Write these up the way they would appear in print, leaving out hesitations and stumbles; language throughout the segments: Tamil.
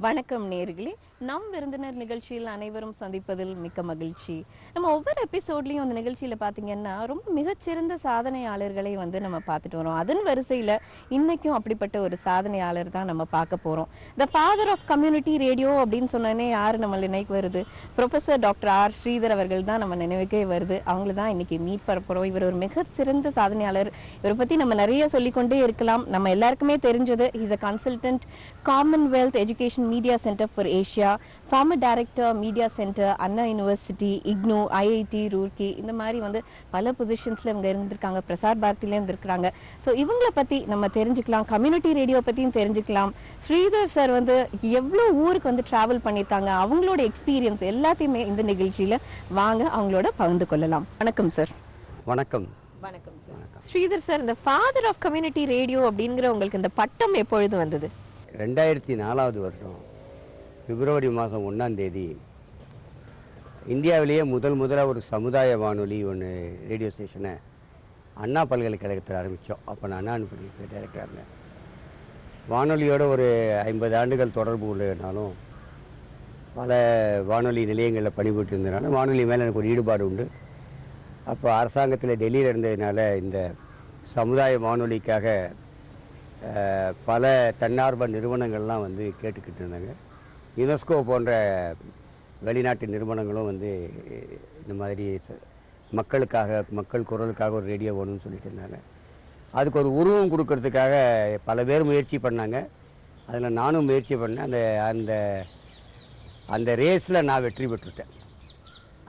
வணக்கம் நேர்களே. நம் விருந்தினர் நிகழ்ச்சியில் அனைவரும் சந்திப்பதில் மிக்க மகிழ்ச்சி. நம்ம ஒவ்வொரு எபிசோட்லயும் அந்த நிகழ்ச்சியில பார்த்தீங்கன்னா, ரொம்ப மிகச்சிறந்த சாதனையாளர்களை நம்ம பார்த்துட்டு வரோம். அதன் வரிசையில இன்னைக்கும் அப்படிப்பட்ட ஒரு சாதனையாளர் தான் நம்ம பார்க்க போறோம். The father of community radio அப்படின்னு சொன்னோனே யாரு நம்ம நினைவுக்கு வருது? Professor doctor R. ஸ்ரீதர் அவர்கள் தான் நம்ம நினைவுக்கே வருது. அவங்கள தான் இன்னைக்கு மீட் பண்ண போறோம். இவர் ஒரு மிகச்சிறந்த சாதனையாளர். இவரை பத்தி நம்ம நிறைய சொல்லிக்கொண்டே இருக்கலாம். நம்ம எல்லாருக்குமே தெரிஞ்சது, he's a consultant, Commonwealth education media centre for Asia, farmer director media centre, Anna university, இக்னூ, IIT Roorkee, இந்த மாதிரி பல பொசிஷன்ஸ்ல இவங்க இருந்திருக்காங்க. பிரசார் பாரதியில இருந்திருக்காங்க. ஸோ இவங்களை பத்தி நம்ம தெரிஞ்சுக்கலாம். கம்யூனிட்டி ரேடியோ பத்தியும் தெரிஞ்சுக்கலாம். ஸ்ரீதர் சார் எவ்வளோ ஊருக்கு டிராவல் பண்ணியிருக்காங்க, அவங்களோட எக்ஸ்பீரியன்ஸ் எல்லாத்தையுமே இந்த நிகழ்ச்சியில வாங்க அவங்களோட பகிர்ந்து கொள்ளலாம். வணக்கம் சார். வணக்கம். வணக்கம் சார். ஸ்ரீதர் சார், இந்த ஃபாதர் ஆஃப் கம்யூனிட்டி ரேடியோ அப்படிங்கிற உங்களுக்கு இந்த பட்டம் எப்பொழுது வந்தது? 2004 வருஷம் பிப்ரவரி மாதம் 1ஆம் தேதி இந்தியாவிலேயே முதலாக ஒரு சமுதாய வானொலி ஒன்று ரேடியோ ஸ்டேஷனை அண்ணா பல்கலைக்கழகத்தில் ஆரம்பித்தோம். அப்போ நான் அண்ணா யூனிவர்சிட்டி டைரக்டராக இருந்தேன். வானொலியோட ஒரு 50 ஆண்டுகள் தொடர்பு உள்ளதுனாலும் பல வானொலி நிலையங்களில் பணிபுரிட்டு இருந்ததுனால வானொலி மேலே எனக்கு ஒரு ஈடுபாடு உண்டு. அப்போ அரசாங்கத்தில் டெல்லியில் இருந்ததுனால இந்த சமுதாய வானொலிக்காக பல தன்னார்வ நிறுவனங்கள்லாம் கேட்டுக்கிட்டு இருந்தாங்க. யுனெஸ்கோ போன்ற வெளிநாட்டு நிறுவனங்களும் இந்த மாதிரி மக்களுக்காக, மக்கள் குரலுக்காக ஒரு ரேடியோ வேணும்னு சொல்லிட்டு இருந்தாங்க. அதுக்கு ஒரு உருவம் கொடுக்கறதுக்காக பல பேர் முயற்சி பண்ணாங்க. அதில் நானும் முயற்சி பண்ணேன். அந்த அந்த அந்த ரேஸில் நான் வெற்றி பெற்றுட்டேன்.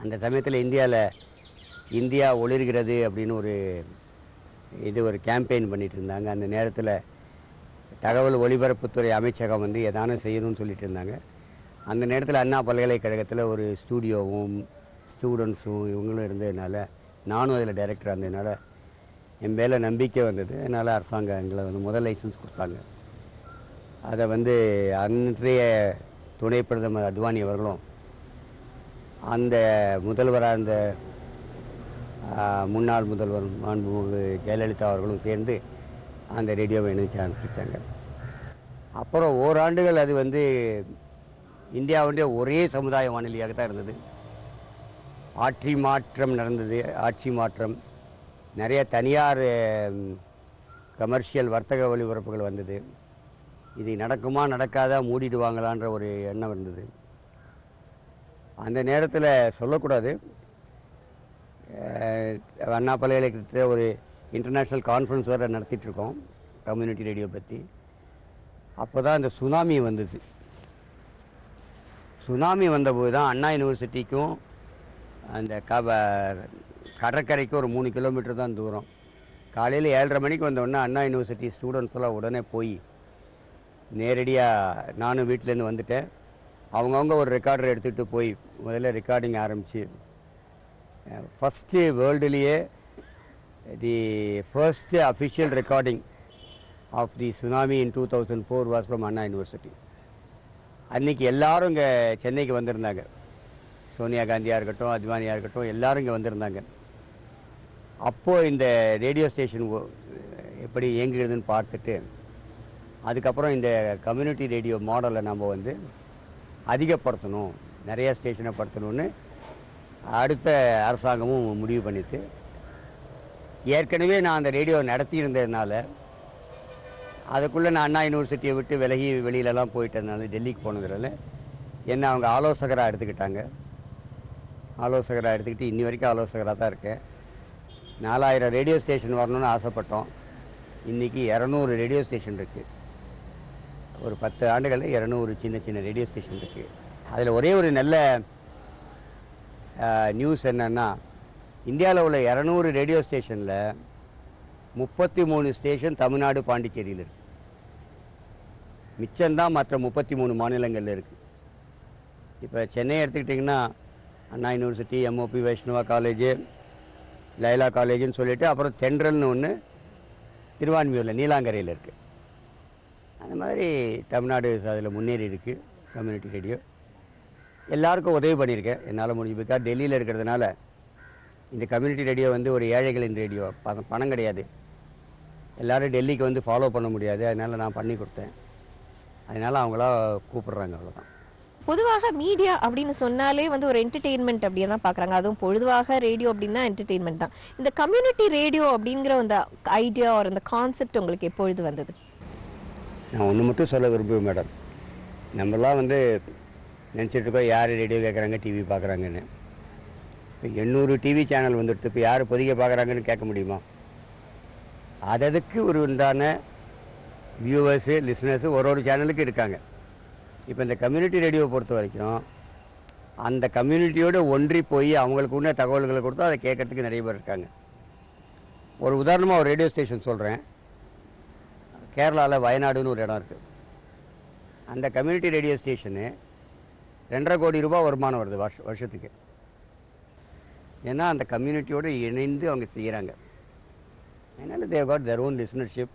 அந்த சமயத்தில் இந்தியா ஒளிர்கிறது அப்படின்னு ஒரு கேம்பெயின் பண்ணிகிட்டு இருந்தாங்க. அந்த நேரத்தில் தகவல் ஒலிபரப்புத்துறை அமைச்சகம் எதானும் செய்யணும்னு சொல்லிட்டு இருந்தாங்க. அந்த நேரத்தில் அண்ணா பல்கலைக்கழகத்தில் ஒரு ஸ்டூடியோவும் ஸ்டூடெண்ட்ஸும் இவங்களும் இருந்ததுனால, நானும் அதில் டைரக்டராக இருந்ததுனால என் மேலே நம்பிக்கை வந்தது. அதனால் அரசாங்கம் எங்களை முதல் லைசன்ஸ் கொடுத்தாங்க. அதை அன்றைய துணை பிரதமர் அத்வானி அவர்களும் அந்த முதல்வராக இருந்த முன்னாள் முதல்வர் மாண்புமிகு ஜெயலலிதா அவர்களும் சேர்ந்து அந்த ரேடியோவை இணைச்சு அனுப்பிச்சாங்க. அப்புறம் ஓராண்டுகள் அது இந்தியாவுடைய ஒரே சமுதாய வானொலியாக தான் இருந்தது. ஆட்சி மாற்றம் நடந்தது. ஆட்சி மாற்றம், நிறைய தனியார் கமர்ஷியல் வர்த்தக ஒலிபரப்புகள் வந்தது. இது நடக்குமா நடக்காதா, மூடிடுவாங்களான்ற ஒரு எண்ணம் இருந்தது. அந்த நேரத்தில் சொல்லக்கூடாது, அண்ணா பல்கலைக்கழகத்தில் ஒரு இன்டர்நேஷ்னல் கான்ஃபரன்ஸ் வேறு நடத்திட்டுருக்கோம் கம்யூனிட்டி ரேடியோ பற்றி. அப்போ தான் இந்த சுனாமி வந்தது. சுனாமி வந்தபோது தான் அண்ணா யூனிவர்சிட்டிக்கும் அந்த கடற்கரைக்கும் ஒரு 3 கிலோமீட்டர் தான் தூரம். காலையில் 7:30 மணிக்கு வந்தோடனே அண்ணா யூனிவர்சிட்டி ஸ்டூடெண்ட்ஸ் எல்லாம் உடனே போய் நேரடியாக, நானும் வீட்டிலேருந்து வந்துட்டேன், அவங்கவுங்க ஒரு ரெக்கார்டர் எடுத்துகிட்டு போய் முதல்ல ரெக்கார்டிங் ஆரம்பித்து, ஃபஸ்ட்டு வேர்ல்டுலேயே the first official recording of the tsunami in 2004 was from Anna university. அன்றைக்கி எல்லோரும் இங்கே சென்னைக்கு வந்திருந்தாங்க. சோனியா காந்தியாக இருக்கட்டும், அத்வானியாக இருக்கட்டும், எல்லோரும் இங்கே வந்திருந்தாங்க. அப்போது இந்த ரேடியோ ஸ்டேஷன் எப்படி இயங்குகிறதுன்னு பார்த்துட்டு, அதுக்கப்புறம் இந்த கம்யூனிட்டி ரேடியோ மாடலை நம்ம அதிகப்படுத்தணும், நிறைய ஸ்டேஷனை படுத்தணும்னு அடுத்த அரசாங்கமும் முடிவு பண்ணிட்டு, ஏற்கனவே நான் அந்த ரேடியோ நடத்தி இருந்ததுனால, அதுக்குள்ளே நான் அண்ணா யூனிவர்சிட்டியை விட்டு விலகி வெளியிலலாம் போயிட்டதுனால, டெல்லிக்கு போனதுனால என்னை அவங்க ஆலோசகராக எடுத்துக்கிட்டாங்க. ஆலோசகராக எடுத்துக்கிட்டு இன்னி வரைக்கும் ஆலோசகராக தான் இருக்கேன். 4000 ரேடியோ ஸ்டேஷன் வரணும்னு ஆசைப்பட்டோம். இன்றைக்கி 200 ரேடியோ ஸ்டேஷன் இருக்குது. ஒரு 10 ஆண்டுகளில் 200 சின்ன சின்ன ரேடியோ ஸ்டேஷன் இருக்குது. அதில் ஒரே ஒரு நல்ல நியூஸ் என்னென்னா, இந்தியாவில் உள்ள 200 ரேடியோ ஸ்டேஷனில் 33 ஸ்டேஷன் தமிழ்நாடு, பாண்டிச்சேரியில் இருக்குது. மிச்சம்தான் மற்ற 33 மாநிலங்களில் இருக்குது. இப்போ சென்னை எடுத்துக்கிட்டிங்கன்னா Anna university, MOP Vaishnava college, Loyola காலேஜுன்னு சொல்லிவிட்டு, அப்புறம் தென்றல்னு ஒன்று திருவான்மியூரில் நீலாங்கரையில் இருக்குது. அந்த மாதிரி தமிழ்நாடு அதில் முன்னேறி இருக்குது கம்யூனிட்டி ரேடியோ. எல்லாருக்கும் உதவி பண்ணியிருக்கேன் என்னால் முடிஞ்சு. பிகாஸ் டெல்லியில் இருக்கிறதுனால இந்த கம்யூனிட்டி ரேடியோ ஒரு ஏழைகளின் ரேடியோ, பணம் கிடையாது. எல்லோரும் டெல்லிக்கு ஃபாலோ பண்ண முடியாது. அதனால் நான் பண்ணி கொடுத்தேன். அதனால் அவங்களா கூப்பிடுறாங்க, அவ்வளோதான். பொதுவாக மீடியா அப்படின்னு சொன்னாலே வந்து ஒரு என்டர்டெயின்மெண்ட் அப்படியே தான் பார்க்குறாங்க. அதுவும் பொழுதுவாக ரேடியோ அப்படின்னா என்டர்டெயின்மெண்ட் தான். இந்த கம்யூனிட்டி ரேடியோ அப்படிங்கிற அந்த ஐடியா ஒரு அந்த கான்செப்ட் உங்களுக்கு எப்பொழுது வந்தது? நான் ஒன்று மட்டும் சொல்ல விரும்புவேன் மேடம். நம்மலாம் வந்து நினச்சிட்டு இருக்கோம் யார் ரேடியோ கேட்குறாங்க, டிவி பார்க்குறாங்கன்னு. இப்போ 800 டிவி சேனல் வந்துடுது. இப்போ யார் பொதிகை பார்க்குறாங்கன்னு கேட்க முடியுமா? அதுக்கு ஒரு உண்டான வியூவர்ஸு, லிசனர்ஸு ஒரு சேனலுக்கு இருக்காங்க. இப்போ இந்த கம்யூனிட்டி ரேடியோவை பொறுத்த வரைக்கும் அந்த கம்யூனிட்டியோடு ஒன்றி போய் அவங்களுக்கு உள்ள தகவல்களை கொடுத்தா அதை கேட்கறதுக்கு நிறைய பேர் இருக்காங்க. ஒரு உதாரணமாக ஒரு ரேடியோ ஸ்டேஷன் சொல்கிறேன். கேரளாவில் வயநாடுன்னு ஒரு இடம் இருக்குது. அந்த கம்யூனிட்டி ரேடியோ ஸ்டேஷனு 2.5 கோடி ரூபாய் வருமானம் வருது வருஷத்துக்கு. ஏன்னா அந்த கம்யூனிட்டியோடு இணைந்து அவங்க செய்கிறாங்க. அதனால் they got their own listenership.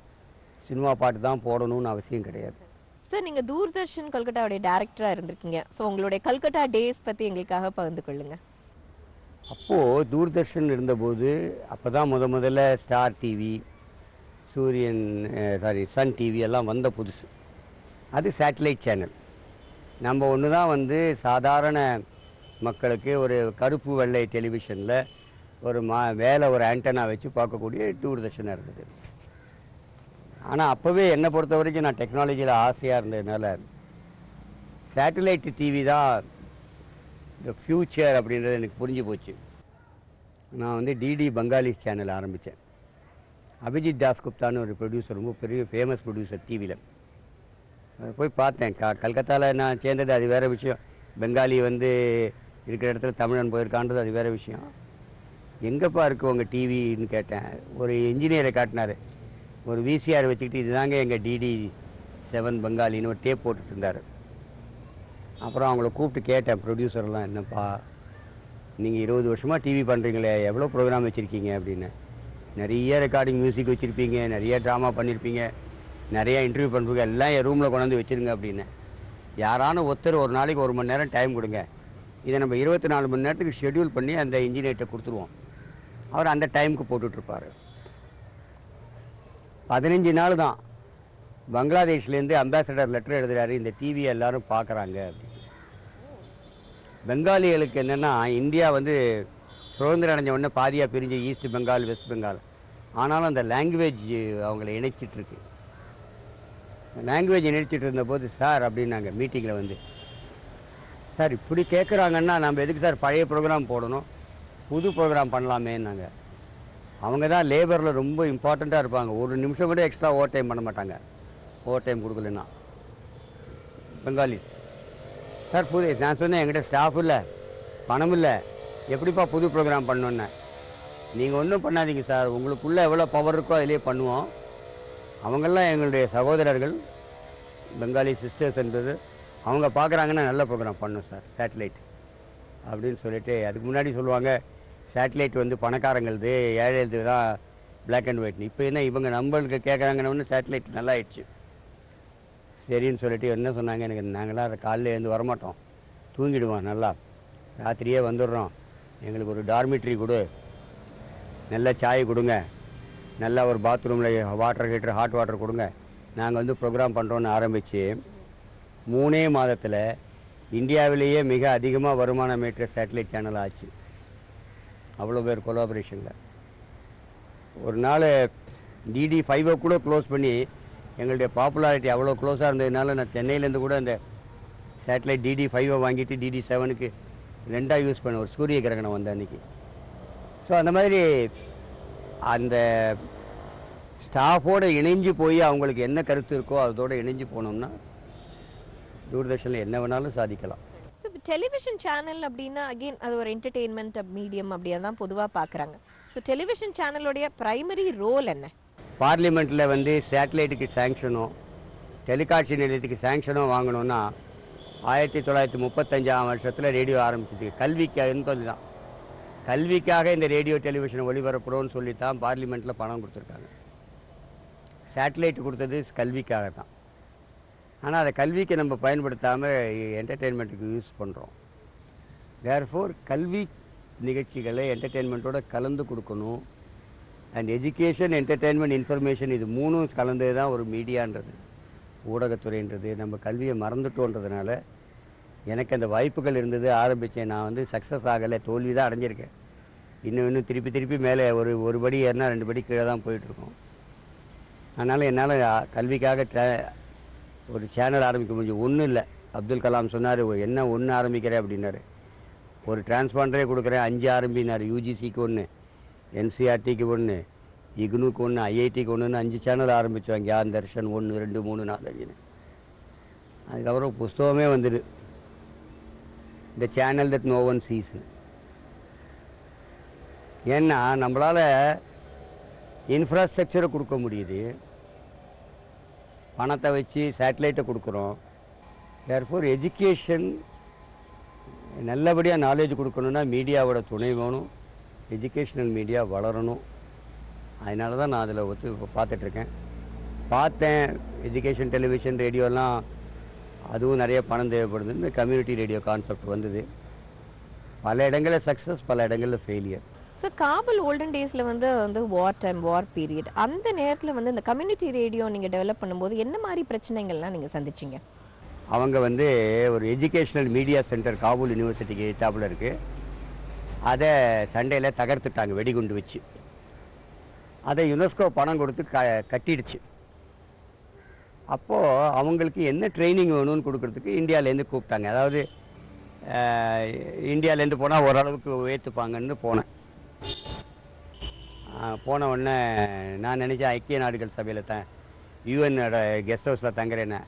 Cinema பாட்டு தான் போடணும்னு அவசியம் கிடையாது. சார், நீங்கள் தூர்தர்ஷன் கல்கட்டாவுடைய டைரக்டராக இருந்திருக்கீங்க. ஸோ உங்களுடைய கல்கட்டா டேஸ் பற்றி எங்களுக்காக பகிர்ந்து கொள்ளுங்க. அப்போது தூர்தர்ஷன் இருந்தபோது அப்போ தான் முதல்ல ஸ்டார் டிவி, சன் டிவி எல்லாம் வந்த புதுசு. அது சேட்டலைட் சேனல். நம்ம ஒன்று தான் வந்து சாதாரண மக்களுக்கு ஒரு கருப்பு வெள்ளை டெலிவிஷனில் ஒரு மேலே ஒரு ஆண்டனா வச்சு பார்க்கக்கூடிய தூர்தர்ஷனாக இருந்தது. ஆனால் அப்போவே என்னை பொறுத்த வரைக்கும் நான் டெக்னாலஜியில் ஆசையாக இருந்ததுனால சேட்டலைட் டிவி தான் இந்த ஃப்யூச்சர் அப்படின்றது எனக்கு புரிஞ்சு போச்சு. நான் வந்து டிடி பங்காலிஸ் சேனல் ஆரம்பித்தேன். அபிஜித் தாஸ்குப்தான்னு ஒரு ப்ரொடியூசர், ரொம்ப பெரிய ஃபேமஸ் ப்ரொடியூசர் டிவியில். போய் பார்த்தேன். கல்கத்தாவில் நான் சேர்ந்தது அது வேறு விஷயம். பெங்காலி வந்து இருக்கிற இடத்துல தமிழன் போயிருக்கான்றது அது வேறு விஷயம். எங்கேப்பா இருக்குது உங்கள் டிவின்னு கேட்டேன். ஒரு இன்ஜினியரை காட்டினார். ஒரு விசிஆர் வச்சுக்கிட்டு இதுதாங்க எங்கள் டிடி 7 பெங்காலின்னு ஒரு டேப் போட்டுட்டு இருந்தார். அப்புறம் அவங்கள கூப்பிட்டு கேட்டேன், ப்ரொடியூசர்லாம், என்னப்பா நீங்கள் 20 வருஷமாக டிவி பண்ணுறீங்களே, எவ்வளோ ப்ரோக்ராம் வச்சுருக்கீங்க அப்படின்னு. நிறைய ரெக்கார்டிங் மியூசிக் வச்சுருப்பீங்க, நிறைய ட்ராமா பண்ணியிருப்பீங்க, நிறையா இன்டர்வியூ பண்ணுறீங்க, எல்லாம் என் ரூமில் கொண்டாந்து வச்சுருங்க அப்படின்னு. யாரான ஒருத்தர் ஒரு நாளைக்கு 1 மணி நேரம் டைம் கொடுங்க, இதை நம்ம 24 மணி நேரத்துக்கு ஷெட்யூல் பண்ணி அந்த இன்ஜினியர்கிட்ட கொடுத்துருவோம். அவர் அந்த டைமுக்கு போட்டுட்ருப்பார். 15 நாள் தான் பங்களாதேஷ்லேருந்து அம்பாசடர் லெட்டர் எழுதுறாரு, இந்த டிவியை எல்லாரும் பார்க்குறாங்க அப்படின்னு. பெங்காலிகளுக்கு என்னென்னா, இந்தியா வந்து சுதந்திரம் அடைஞ்ச உடனே பாதியாக பிரிஞ்சு ஈஸ்ட் பெங்கால், வெஸ்ட் பெங்கால். ஆனாலும் அந்த லாங்குவேஜ் அவங்கள இணைச்சிட்ருக்கு. லாங்குவேஜ் இணைச்சிட்டு இருந்தபோது, சார் அப்படின்னாங்க மீட்டிங்கில் வந்து, சார் இப்படி கேட்குறாங்கன்னா நம்ம எதுக்கு சார் பழைய ப்ரோக்ராம் போடணும், புது ப்ரோக்ராம் பண்ணலாமேன்னாங்க. அவங்க தான் லேபரில் ரொம்ப இம்பார்ட்டண்ட்டாக இருப்பாங்க. ஒரு நிமிஷம் கூட எக்ஸ்ட்ரா ஓவர் டைம் பண்ண மாட்டாங்க, ஓவர் டைம் கொடுக்கலன்னா. பெங்காலி சார் புது, நான் சொன்னேன் என்கிட்ட ஸ்டாஃப் இல்லை, பணம் இல்லை, எப்படிப்பா புது ப்ரோக்ராம் பண்ணோன்னே. நீங்கள் ஒன்றும் பண்ணாதீங்க சார், உங்களுக்குள்ளே எவ்வளோ பவர் இருக்கோ அதிலே பண்ணுவோம். அவங்கெல்லாம் எங்களுடைய சகோதரர்கள், பெங்காலி சிஸ்டர்ஸ் என்பது, அவங்க பார்க்குறாங்கன்னா நல்ல ப்ரோக்ராம் பண்ணோம் சார் சேட்டலைட் அப்படின்னு சொல்லிட்டு. அதுக்கு முன்னாடி சொல்லுவாங்க சேட்டலைட் வந்து பணக்காரங்களது, ஏழைது தான் பிளாக் அண்ட் ஒயிட்னு. இப்போ என்ன இவங்க நம்மளுக்கு கேட்குறாங்கன்னு சேட்டலைட் நல்லா ஆயிடுச்சு. சரின்னு சொல்லிட்டு என்ன சொன்னாங்க, எனக்கு நாங்களாம் அதை காலையில் எழுந்து வரமாட்டோம், தூங்கிடுவோம், நல்லா ராத்திரியே வந்துடுறோம், எங்களுக்கு ஒரு டார்மிட்ரி கொடு, நல்ல சாய் கொடுங்க, நல்லா ஒரு பாத்ரூமில் வாட்டர் ஹீட்டர், ஹாட் வாட்டர் கொடுங்க, நாங்கள் வந்து ப்ரோக்ராம் பண்ணுறோன்னு ஆரம்பித்து 3 மாதத்தில் இந்தியாவிலேயே மிக அதிகமாக வருமானம் ஈட்டுற சேட்டலைட் சேனல் ஆச்சு. அவ்வளோ பேர் கொலாபரேஷனில். ஒரு நாள் டிடி 5 கூட க்ளோஸ் பண்ணி, எங்களுடைய பாப்புலாரிட்டி அவ்வளோ க்ளோஸாக இருந்ததுனால நான் சென்னையிலேருந்து கூட அந்த சேட்டலைட் டிடி 5 வாங்கிட்டு டிடி 7க்கு 2ஆக யூஸ் பண்ண ஒரு சூரிய கிரகணம் வந்த அன்றைக்கி. ஸோ அந்த மாதிரி அந்த ஸ்டாஃபோடு இணைஞ்சு போய் அவங்களுக்கு என்ன கருத்து இருக்கோ அதோடு இணைஞ்சு போனோம்னா தூர்தர்ஷனில் என்ன வேணாலும் சாதிக்கலாம். டெலிவிஷன் சேனல் அப்படின்னா அகெயின் அது ஒரு என்டர்டெயின்மெண்ட் மீடியம் அப்படியே தான் பொதுவாக பார்க்குறாங்க. ஸோ டெலிவிஷன் சேனலோடைய பிரைமரி ரோல் என்ன? பார்லிமெண்ட்டில் வந்து சேட்டலைட்டுக்கு சேங்ஷனோ டெலிகாட்சி நிலையத்துக்கு சேங்ஷனோ வாங்கணுன்னா 1935ஆம் வருஷத்தில் ரேடியோ ஆரம்பிச்சது. கல்விக்காகன்னு சொல்லி தான், கல்விக்காக இந்த ரேடியோ டெலிவிஷன் ஒளிபரப்புறோன்னு சொல்லி தான் பார்லிமெண்ட்டில் பணம் கொடுத்துருக்காங்க. சேட்டலைட் கொடுத்தது கல்விக்காக தான். ஆனால் அதை கல்விக்கு நம்ம பயன்படுத்தாமல் என்டர்டெயின்மெண்ட்டுக்கு யூஸ் பண்ணுறோம். தேர்ஃபோர் கல்வி நிகழ்ச்சிகளை என்டர்டெயின்மெண்ட்டோட கலந்து கொடுக்கணும். அண்ட் எஜுகேஷன், என்டர்டெயின்மெண்ட், இன்ஃபர்மேஷன் இது 3 கலந்தது தான் ஒரு மீடியான்றது. ஊடகத்துறைன்றது நம்ம கல்வியை மறந்துட்டோன்றதுனால எனக்கு அந்த வாய்ப்புகள் இருந்தது, ஆரம்பித்தேன். நான் வந்து சக்ஸஸ் ஆகலை, தோல்வி தான் அடைஞ்சிருக்கேன். இன்னும் திருப்பி திருப்பி மேலே ஒரு படி ஏறினா 2 படி கீழே தான் போயிட்டுருக்கோம். அதனால் என்னால் கல்விக்காக ஒரு சேனல் ஆரம்பிக்க முடியும். ஒன்றும் இல்லை, அப்துல் கலாம் சொன்னார், என்ன ஒன்று ஆரம்பிக்கிறேன் அப்படின்னாரு. ஒரு டிரான்ஸ்பாண்டரே கொடுக்குறேன், 5 ஆரம்பினார். யூஜிசிக்கு 1, என்சிஆர்டிக்கு 1, இக்னூக்கு 1, ஐஐடிக்கு 1ன்னு 5 சேனல் ஆரம்பித்தோம். கியான் தர்ஷன் 1, 2, 3, 4, 5ன்னு. அதுக்கப்புறம் புஸ்தகமே வந்துடு, இந்த சேனல் தட் நோ ஒன் சீஸ்னு. ஏன்னா நம்மளால் இன்ஃப்ராஸ்ட்ரக்சரை கொடுக்க முடியுது, பணத்தை வச்சு சேட்டலைட்டை கொடுக்குறோம். தேர்ஃபோர் எஜுகேஷன் நல்லபடியாக நாலேஜ் கொடுக்கணுன்னா மீடியாவோட துணை வேணும், எஜுகேஷ்னல் மீடியா வளரணும். அதனால தான் நான் அதில் இப்போ பார்த்துட்ருக்கேன். பார்த்தேன் எஜுகேஷன் டெலிவிஷன் ரேடியோலாம், அதுவும் நிறைய பணம் தேவைப்படுது. இந்த கம்யூனிட்டி ரேடியோ கான்செப்ட் வந்தது. பல இடங்களில் சக்ஸஸ், பல இடங்களில் ஃபெயிலியர். ஸோ காபூல் ஓல்டன் டேஸில் வந்து வார் பீரியட், அந்த நேரத்தில் வந்து இந்த கம்யூனிட்டி ரேடியோ நீங்கள் டெவலப் பண்ணும்போது என்ன மாதிரி பிரச்சனைகள்லாம் நீங்கள் சந்திச்சிங்க? அவங்க வந்து ஒரு எஜுகேஷ்னல் மீடியா சென்டர் காபூல் யூனிவர்சிட்டிக்கு எதிர்த்தாப்புல இருக்குது, அதை சண்டையில் தகர்த்துட்டாங்க வெடிகுண்டு வச்சு. அதை யுனெஸ்கோ பணம் கொடுத்து கட்டிடுச்சு. அப்போது அவங்களுக்கு என்ன ட்ரைனிங் வேணும்னு கொடுக்குறதுக்கு இந்தியாவிலேருந்து கூப்பிட்டாங்க. அதாவது இந்தியாவிலேருந்து போனால் ஓரளவுக்கு ஏற்றுப்பாங்கன்னு போனேன். போன உடனே நான் நினச்சேன் ஐக்கிய நாடுகள் சபையில் யூஎன்னோட கெஸ்ட் ஹவுஸில் தங்குறேன்னு.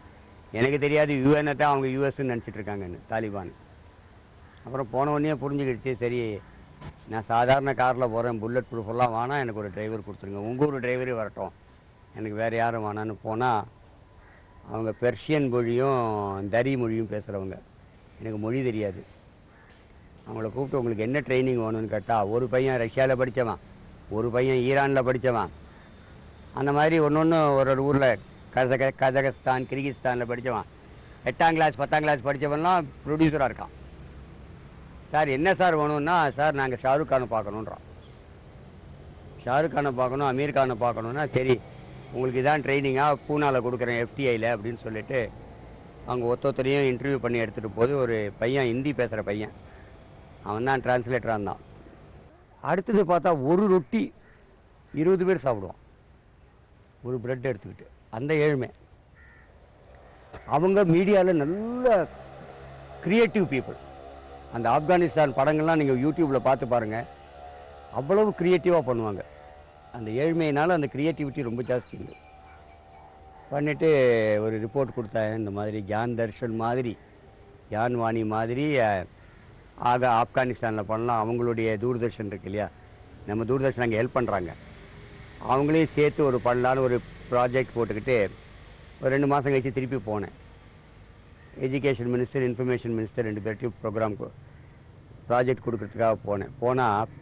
எனக்கு தெரியாது யூஎன்னை தான் அவங்க யூஎஸ்ன்னு நினச்சிட்ருக்காங்கன்னு, தாலிபான். அப்புறம் போன உடனே புரிஞ்சுக்கிடுச்சு, சரி நான் சாதாரண காரில் போகிறேன், புல்லட் ப்ரூஃபெல்லாம் வேணாம், எனக்கு ஒரு டிரைவர் கொடுத்துருங்க, உங்கள் ஒரு டிரைவரே வரட்டும், எனக்கு வேறு யாரும் வேணான்னு போனால் அவங்க பெர்ஷியன் மொழியும் தரி மொழியும் பேசுகிறவங்க. எனக்கு மொழி தெரியாது. அவங்கள கூப்பிட்டு உங்களுக்கு என்ன ட்ரைனிங் வேணும்னு கேட்டால், ஒரு பையன் ரஷ்யாவில் படித்தவன், ஒரு பையன் ஈரானில் படித்தவன், அந்த மாதிரி ஒன்று ஒரு ஊரில் கஜகஸ்தான், கிர்கிஸ்தானில் படித்தவன், 8ஆம் கிளாஸ் 10ஆம் கிளாஸ் படித்தவன்லாம் ப்ரொடியூசராக இருக்கான். சார் என்ன சார் வேணும்னா, சார் நாங்கள் ஷாருக் கானை பார்க்கணுன்றோம். ஷாருக் கானை பார்க்கணும், அமீர் கானை பார்க்கணுன்னா, சரி உங்களுக்கு இதான் ட்ரைனிங்காக பூனாவில் கொடுக்குறேன் எஃப்டிஐயில் அப்படின்னு சொல்லிவிட்டு அவங்க ஒருத்தரையும் இன்டர்வியூ பண்ணி எடுத்துகிட்டு போது ஒரு பையன் ஹிந்தி பேசுகிற பையன், அவன் தான் டிரான்ஸ்லேட்டராக இருந்தான். அடுத்தது பார்த்தா ஒரு ரொட்டி 20 பேர் சாப்பிடுவான், ஒரு பிரெட் எடுத்துக்கிட்டு. அந்த ஏழ்மை. அவங்க மீடியாவில் நல்ல க்ரியேட்டிவ் பீப்புள். அந்த ஆப்கானிஸ்தான் படங்கள்லாம் நீங்கள் யூடியூப்பில் பார்த்து பாருங்கள், அவ்வளவு க்ரியேட்டிவாக பண்ணுவாங்க. அந்த ஏழ்மையினால் அந்த க்ரியேட்டிவிட்டி ரொம்ப ஜாஸ்தி இருந்து பண்ணிவிட்டு ஒரு ரிப்போர்ட் கொடுத்தாங்க. இந்த மாதிரி கியான் தர்ஷன் மாதிரி, கியான் வாணி மாதிரி ஆப்கானிஸ்தானில் பண்ணலாம். அவங்களுடைய தூர்தர்ஷன் இருக்கு இல்லையா, நம்ம தூர்தர்ஷன் அங்கே ஹெல்ப் பண்ணுறாங்க, அவங்களையும் சேர்த்து ஒரு பண்ணலான்னு ஒரு ப்ராஜெக்ட் போட்டுக்கிட்டு ஒரு 2 மாதம் கழித்து திருப்பி போனேன். எஜுகேஷன் மினிஸ்டர், இன்ஃபர்மேஷன் மினிஸ்டர் 2 பேர்ட்டையும் ப்ரோக்ராம் ப்ராஜெக்ட் கொடுக்கறதுக்காக போனால்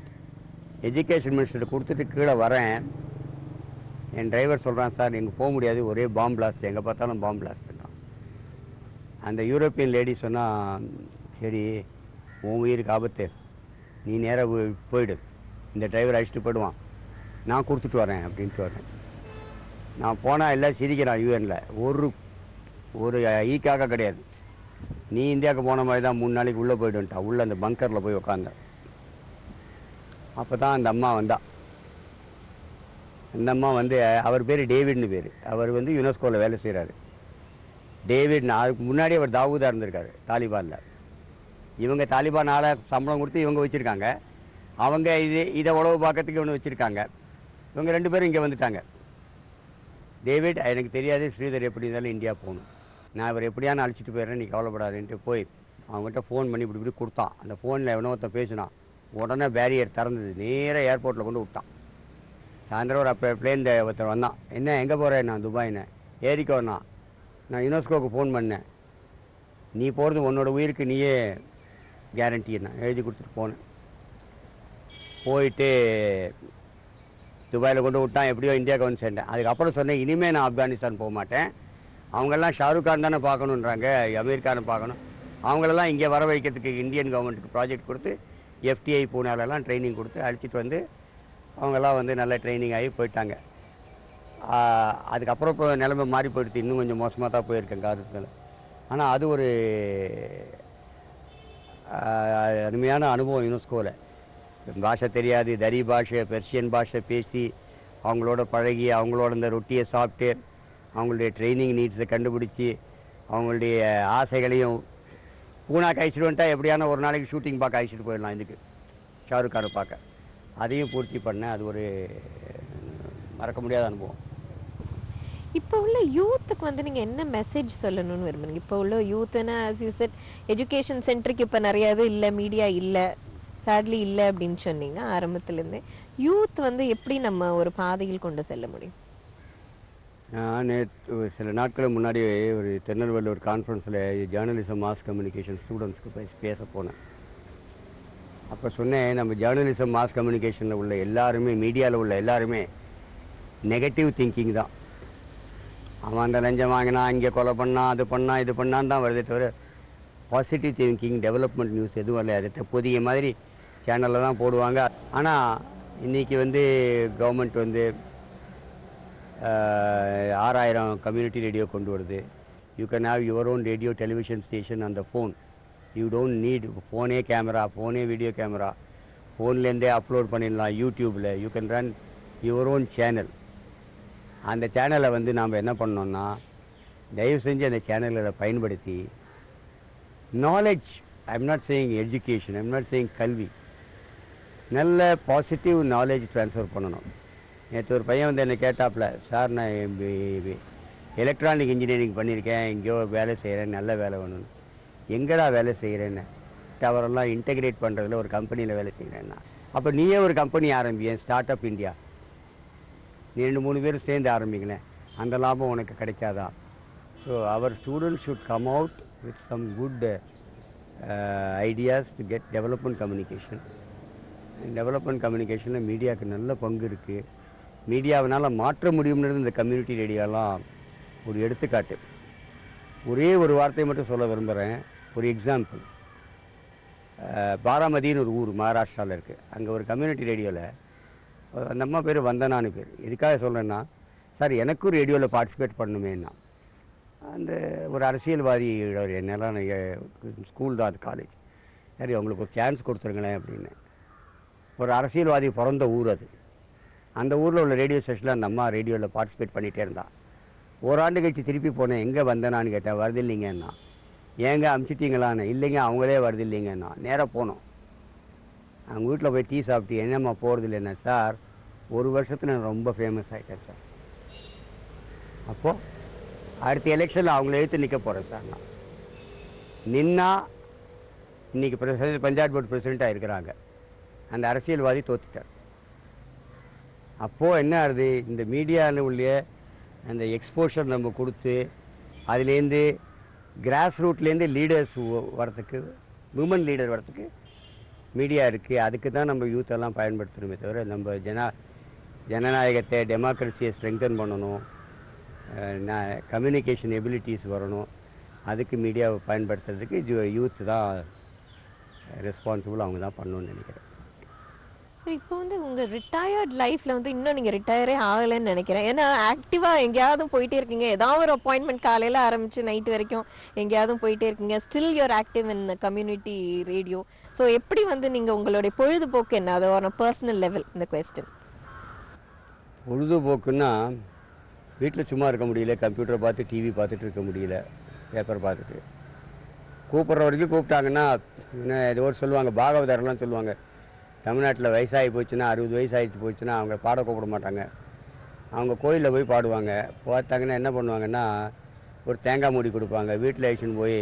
எஜுகேஷன் மினிஸ்டர் கொடுத்துட்டு கீழே வரேன். என் டிரைவர் சொல்கிறான், சார் எங்கே போக முடியாது, ஒரே பாம் பிளாஸ்ட், எங்கே பார்த்தாலும் பாம் பிளாஸ்ட்ன்றான். அந்த யூரோப்பியன் லேடி சொன்னால், சரி உன் உயிருக்கு ஆபத்து, நீ நேராக போயிடு, இந்த டிரைவர் அழைச்சிட்டு போயிடுவான், நான் கொடுத்துட்டு வரேன் அப்படின்ட்டு வரேன். நான் போனால் எல்லாம் சிரிக்கிறான். யூஎனில் ஒரு ஈக்காக கிடையாது. நீ இந்தியாவுக்கு போன மாதிரி தான் 3 நாளைக்கு உள்ளே போய்டுன்ட்டா. உள்ளே அந்த பங்கரில் போய் உக்காந்தேன். அப்போ தான் அந்த அம்மா வந்தா. அந்த அம்மா வந்து, அவர் பேர் டேவிட்னு பேர். அவர் வந்து யுனெஸ்கோவில் வேலை செய்கிறாரு. டேவிட்னு, அதுக்கு முன்னாடி அவர் தாவூதாக இருந்திருக்காரு தாலிபானில். இவங்க தாலிபான் ஆளை சம்பளம் கொடுத்து இவங்க வச்சுருக்காங்க. அவங்க இதை உழவு பார்க்கறதுக்கு இவனு வச்சுருக்காங்க. இவங்க 2 பேரும் இங்கே வந்துட்டாங்க. டேவிட், எனக்கு தெரியாது ஸ்ரீதர் எப்படி இருந்தாலும் இந்தியா போகணும், நான் இவர் எப்படியானு அழைச்சிட்டு போயிடுறேன், நீ கவலைப்படாதுன்ட்டு போய் அவங்ககிட்ட ஃபோன் பண்ணி இப்படி கொடுத்தான். அந்த ஃபோனில் எவனோ ஒருத்தன் பேசினான். உடனே பேரியர் திறந்தது, நேராக ஏர்போர்ட்டில் கொண்டு விட்டான். சாயந்தரம் ஒரு பிளேன் ஒருத்தர் வந்தான். என்ன எங்கே போகிறேன்? நான் துபாயின்னு. ஏறிக்கோண்ணா, நான் யுனெஸ்கோவுக்கு ஃபோன் பண்ணேன், நீ போகிறது உன்னோட உயிருக்கு நீயே கேரண்டின்னா எழுதி கொடுத்துட்டு போனேன். போயிட்டு துபாயில் கொண்டு விட்டான். எப்படியோ இந்தியாவுக்கு வந்து சேர்ந்தேன். அதுக்கப்புறம் சொன்னேன், இனிமேல் நான் ஆப்கானிஸ்தான் போக மாட்டேன், அவங்கெல்லாம் ஷாருக் கான் தானே பார்க்கணுன்றாங்க, அமீர் கானை பார்க்கணும், அவங்களெல்லாம் இங்கே வர வைக்கிறதுக்கு இந்தியன் கவர்மெண்ட்டுக்கு ப்ராஜெக்ட் கொடுத்து எஃப்டிஐ பூனாலெல்லாம் ட்ரைனிங் கொடுத்து அழைச்சிட்டு வந்து அவங்கெல்லாம் வந்து நல்ல ட்ரைனிங் ஆகி போயிட்டாங்க. அதுக்கப்புறம் இப்போ நிலைமை மாறி போயிடுது, இன்னும் கொஞ்சம் மோசமாக தான் போயிருக்கேன் காரணத்தில். ஆனால் அது ஒரு அருமையான அனுபவம். யுனெஸ்கோவில் பாஷை தெரியாது, தரி பாஷை, பெர்ஷியன் பாஷை பேசி அவங்களோட பழகி அவங்களோட இந்த ரொட்டியை சாப்பிட்டு அவங்களுடைய ட்ரைனிங் நீட்ஸை கண்டுபிடிச்சி அவங்களுடைய ஆசைகளையும் பூனாக்கு அழைச்சிட்டு வந்துட்டா எப்படியான ஒரு நாளைக்கு ஷூட்டிங் பார்க்க அழைச்சிட்டு போயிடலாம், இதுக்கு ஷாருக் கானை பார்க்க. அதையும் பூர்த்தி பண்ணேன். அது ஒரு மறக்க முடியாத அனுபவம். இப்போ உள்ள யூத்துக்கு வந்து நீங்கள் என்ன மெசேஜ் சொல்லணும்னு விரும்புறீங்க? இப்போ உள்ள யூத்துன்னா ஆஸ் யூ செட் எஜுகேஷன் சென்டருக்கு இப்போ நிறைய இது இல்லை, மீடியா இல்லை, சேட்லி இல்லை அப்படின்னு சொன்னீங்க ஆரம்பத்துலேருந்தே. யூத் வந்து எப்படி நம்ம ஒரு பாதையில் கொண்டு செல்ல முடியும்? நான் சில நாட்களுக்கு முன்னாடி ஒரு திருநெல்வேலியில் ஒரு கான்ஃபரன்ஸில் ஜேர்னலிசம் மாஸ் கம்யூனிகேஷன் ஸ்டூடெண்ட்ஸ்க்கு பேச போனேன். அப்போ சொன்னேன், நம்ம ஜேர்னலிசம் மாஸ் கம்யூனிகேஷனில் உள்ள எல்லாருமே, மீடியாவில் உள்ள எல்லாருமே நெகட்டிவ் திங்கிங் தான். அவன் அந்த லஞ்சம் வாங்கினா, இங்கே கொலை பண்ணான், அது பண்ணான், இது பண்ணான்னு தான் வருதே தவிர பாசிட்டிவ் திங்கிங், டெவலப்மெண்ட் நியூஸ் எதுவும் இல்லை. அதை புதிய மாதிரி சேனலில் தான் போடுவாங்க. ஆனால் இன்றைக்கி வந்து கவர்மெண்ட் வந்து 6000 கம்யூனிட்டி ரேடியோ கொண்டு வருது. You can have your own radio television station on the phone. You don't need ஃபோனே கேமரா, ஃபோனே வீடியோ கேமரா, ஃபோன்லேருந்தே அப்லோட் பண்ணிடலாம் யூடியூப்பில். You can run your own channel. அந்த சேனலை வந்து நாம் என்ன பண்ணோன்னா, தயவு செஞ்சு அந்த சேனலில் பயன்படுத்தி knowledge, I'm not saying education, I'm not saying கல்வி, நல்ல பாசிட்டிவ் நாலேஜ் ட்ரான்ஸ்ஃபர் பண்ணணும். நேற்று ஒரு பையன் வந்து என்னை கேட்டாப்புல, சார் நான் எலக்ட்ரானிக் இன்ஜினியரிங் பண்ணியிருக்கேன், எங்கேயோ வேலை செய்கிறேன், நல்ல வேலை வேணும்னு. எங்கடா வேலை செய்கிறேன்னு, டவரெல்லாம் இன்டெகிரேட் பண்ணுறதுல ஒரு கம்பெனியில் வேலை செய்கிறேன்னா. அப்போ நீயே ஒரு கம்பெனி ஆரம்பியேன், ஸ்டார்ட் அப் இந்தியா. நீ 2-3 பேர் சேர்ந்து ஆரம்பிங்களேன், அந்த லாபம் உனக்கு கிடைக்காதா? So our students should come out with some good ideas to get development communication. Development கம்யூனிகேஷனில் மீடியாவுக்கு நல்ல பங்கு இருக்குது. மீடியாவினால் மாற்ற முடியும்ன்றது இந்த கம்யூனிட்டி ரேடியோலாம் ஒரு எடுத்துக்காட்டு. ஒரே ஒரு வார்த்தையை மட்டும் சொல்ல விரும்புகிறேன். ஒரு எக்ஸாம்பிள், பாராமதின்னு ஒரு ஊர் மகாராஷ்டிராவில் இருக்குது. அங்கே ஒரு கம்யூனிட்டி ரேடியோவில் அந்த அம்மா பேர் வந்தனான்னு பேர். எதுக்காக சொல்கிறேன்னா, சார் எனக்கும் ரேடியோவில் பார்ட்டிசிபேட் பண்ணணுமேன்னா, அந்த ஒரு அரசியல்வாதி என்னெல்லாம் ஸ்கூல் தான், அது காலேஜ், சரி அவங்களுக்கு ஒரு சான்ஸ் கொடுத்துருங்களேன் அப்படின்னு. ஒரு அரசியல்வாதி பிறந்த ஊர் அது. அந்த ஊரில் உள்ள ரேடியோ ஸ்டேஷனில் அந்த அம்மா ரேடியோவில் பார்ட்டிசிபேட் பண்ணிகிட்டே இருந்தான். ஓராண்டு கழிச்சு திருப்பி போனேன், எங்கே வந்தேனான்னு கேட்டேன். வருது இல்லைங்கன்னா. ஏங்க அமுச்சிட்டிங்களான்னு. இல்லைங்க அவங்களே வருது இல்லைங்கன்னா. நேராக போனோம். அவங்க வீட்டில் போய் டீ சாப்பிட்டு, என்னம்மா போகிறது இல்லைன்னா, சார் ஒரு வருஷத்தில் நான் ரொம்ப ஃபேமஸ் ஆகிட்டேன் சார். அப்போது அடுத்த எலெக்ஷனில் அவங்கள எழுத்து நிற்க போகிறேன் சார். நான் நின்னா இன்றைக்கி பஞ்சாயத்து போர்டு பிரசிடெண்ட்டாக இருக்கிறாங்க. அந்த அரசியல்வாதி தோத்துட்டார். அப்போது என்ன ஆகுது, இந்த மீடியாவில் உள்ள அந்த எக்ஸ்போஷர் நம்ம கொடுத்து அதுலேருந்து கிராஸ் ரூட்லேருந்து லீடர்ஸ் வரத்துக்கு, விமன் லீடர் வரத்துக்கு மீடியா இருக்குது. அதுக்கு தான் நம்ம யூத்தெல்லாம் பயன்படுத்தணுமே தவிர, நம்ம ஜனநாயகத்தை, டெமோக்ரஸியை ஸ்ட்ரெங்தன் பண்ணணும், கம்யூனிகேஷன் எபிலிட்டிஸ் வரணும். அதுக்கு மீடியாவை பயன்படுத்துறதுக்கு யூத் தான் ரெஸ்பான்சிபிள், அவங்க தான் பண்ணணும்னு நினைக்கிறேன். சரி, இப்போ வந்து உங்கள் ரிட்டையர்ட் லைஃப்பில் வந்து இன்னும் நீங்கள் ரிட்டையரே ஆகலைன்னு நினைக்கிறேன். ஏன்னா ஆக்டிவாக எங்கேயாவது போயிட்டே இருக்கீங்க. ஏதாவது ஒரு அப்பாயின்மெண்ட் காலையில் ஆரம்பித்து நைட்டு வரைக்கும் எங்கேயாவது போயிட்டே இருக்கீங்க. Still you're active in community radio. So எப்படி வந்து நீங்கள் உங்களுடைய பொழுதுபோக்கு என்ன, அது ஒரு பர்சனல் லெவல் இந்த கொஸ்டின்? பொழுதுபோக்குன்னா, வீட்டில் சும்மா இருக்க முடியல, கம்ப்யூட்டரை பார்த்து டிவி பார்த்துட்டு இருக்க முடியல, பேப்பர் பார்த்துட்டு. கூப்பிட்ற வரைக்கும் கூப்பிட்டாங்கன்னா என்ன ஏதோ ஒரு சொல்லுவாங்க, பாகவதர்லாம் சொல்லுவாங்க, தமிழ்நாட்டில் வயசாகி போச்சுன்னா, 60 வயசு ஆகிட்டு போச்சுன்னா அவங்க பாட கூப்பிட மாட்டாங்க. அவங்க கோயிலில் போய் பாடுவாங்க. பார்த்தாங்கன்னா என்ன பண்ணுவாங்கன்னா, ஒரு தேங்காய் மூடி கொடுப்பாங்க. வீட்டில் அழிச்சுன்னு போய்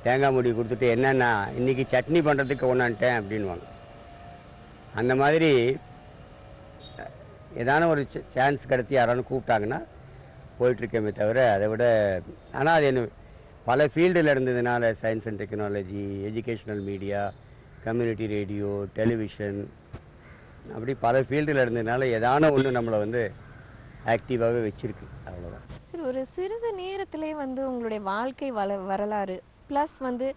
தேங்காய் மூடி கொடுத்துட்டு, என்னென்னா இன்றைக்கி சட்னி பண்ணுறதுக்கு கொண்டான்ட்டேன் அப்படின்வாங்க. அந்த மாதிரி ஏதான ஒரு சான்ஸ் கிடச்சி யாரானு கூப்பிட்டாங்கன்னா போயிட்டுருக்கேமே தவிர, அதை விட. ஆனால் அது என்ன பல ஃபீல்டில் இருந்ததுனால, science and technology, educational media, community radio, television, அப்படி பல ஃபீல்டில் இருந்ததுனால ஏதான ஒன்று நம்மளை வந்து ஆக்டிவாகவே வச்சுருக்கு, அவ்வளோதான். சரி, ஒரு சிறிது நேரத்திலே வந்து உங்களுடைய வாழ்க்கை வரலாறு ப்ளஸ் வந்து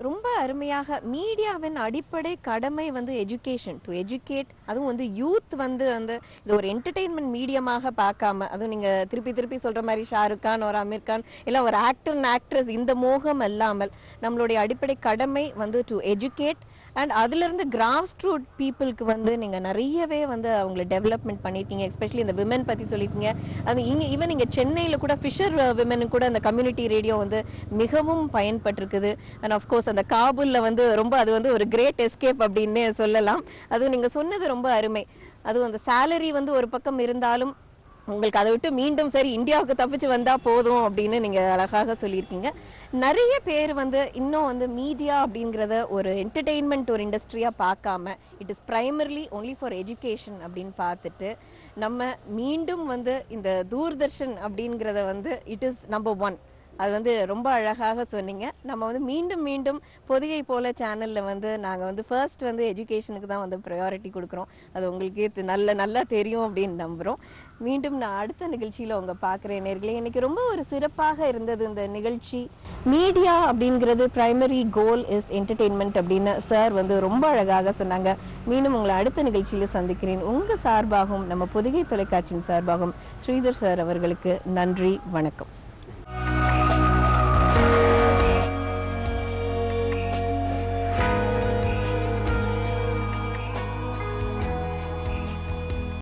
ரொம்ப அருமையாக மீடியாவின் அடிப்படை கடமை வந்து எஜுகேஷன், டு எஜுகேட். அதுவும் வந்து யூத் வந்து அந்த இது ஒரு என்டர்டெயின்மெண்ட் மீடியமாக பார்க்காம, அதுவும் நீங்க திருப்பி திருப்பி சொல்ற மாதிரி ஷாருக் கான் ஒரு அமீர் கான் இல்லை ஒரு ஆக்டர் ஆக்ட்ரஸ் இந்த மோகம் இல்லாமல் நம்மளுடைய அடிப்படை கடமை வந்து டு எஜுகேட். அண்ட் அதுலேருந்து கிராஸ் ரூட் பீப்புளுக்கு வந்து நீங்கள் நிறையவே வந்து அவங்கள டெவலப்மெண்ட் பண்ணியிருக்கீங்க. எஸ்பெஷலி இந்த விமன் பற்றி சொல்லியிருக்கீங்க. அது ஈவன் இங்கே சென்னையில் கூட ஃபிஷர் விமனுக்கு கூட அந்த கம்யூனிட்டி ரேடியோ வந்து மிகவும் பயன்பட்டிருக்குது. அண்ட் ஆஃப்கோர்ஸ் அந்த காபூலில் வந்து ரொம்ப அது வந்து ஒரு கிரேட் எஸ்கேப் அப்படின்னு சொல்லலாம். அதுவும் நீங்கள் சொன்னது ரொம்ப அருமை. அதுவும் அந்த சேலரி வந்து ஒரு பக்கம் இருந்தாலும் உங்களுக்கு அதை விட்டு மீண்டும் சரி இந்தியாவுக்கு தப்பிச்சு வந்தா போதும் அப்படின்னு நீங்க அழகாக சொல்லியிருக்கீங்க. நிறைய பேர் வந்து இன்னும் வந்து மீடியா அப்படிங்கிறத ஒரு என்டர்டெயின்மெண்ட் ஒரு இண்டஸ்ட்ரியா பார்க்காம it is primarily only for education அப்படின்னு பார்த்துட்டு நம்ம மீண்டும் வந்து இந்த தூர்தர்ஷன் அப்படிங்கிறத வந்து இட் இஸ் நம்பர் 1. அது வந்து ரொம்ப அழகாக சொன்னீங்க. நம்ம வந்து மீண்டும் மீண்டும் பொதிகை போல சேனல்ல வந்து நாங்கள் வந்து ஃபர்ஸ்ட் வந்து எஜுகேஷனுக்கு தான் வந்து ப்ரையாரிட்டி கொடுக்குறோம். அது உங்களுக்கே நல்லா தெரியும் அப்படின்னு நம்புகிறோம். மீண்டும் நான் அடுத்த நிகழ்ச்சியில் உங்க பார்க்குறேன் நேர்களே. இன்னைக்கு ரொம்ப ஒரு சிறப்பாக இருந்தது இந்த நிகழ்ச்சி. மீடியா அப்படிங்கிறது பிரைமரி கோல் இஸ் என்டர்டெயின்மெண்ட் அப்படின்னு சார் வந்து ரொம்ப அழகாக சொன்னாங்க. மீண்டும் உங்களை அடுத்த நிகழ்ச்சியில் சந்திக்கிறேன். உங்க சார்பாகவும் நம்ம பொதிகை தொலைக்காட்சியின் சார்பாகவும் ஸ்ரீதர் சார் அவர்களுக்கு நன்றி, வணக்கம்.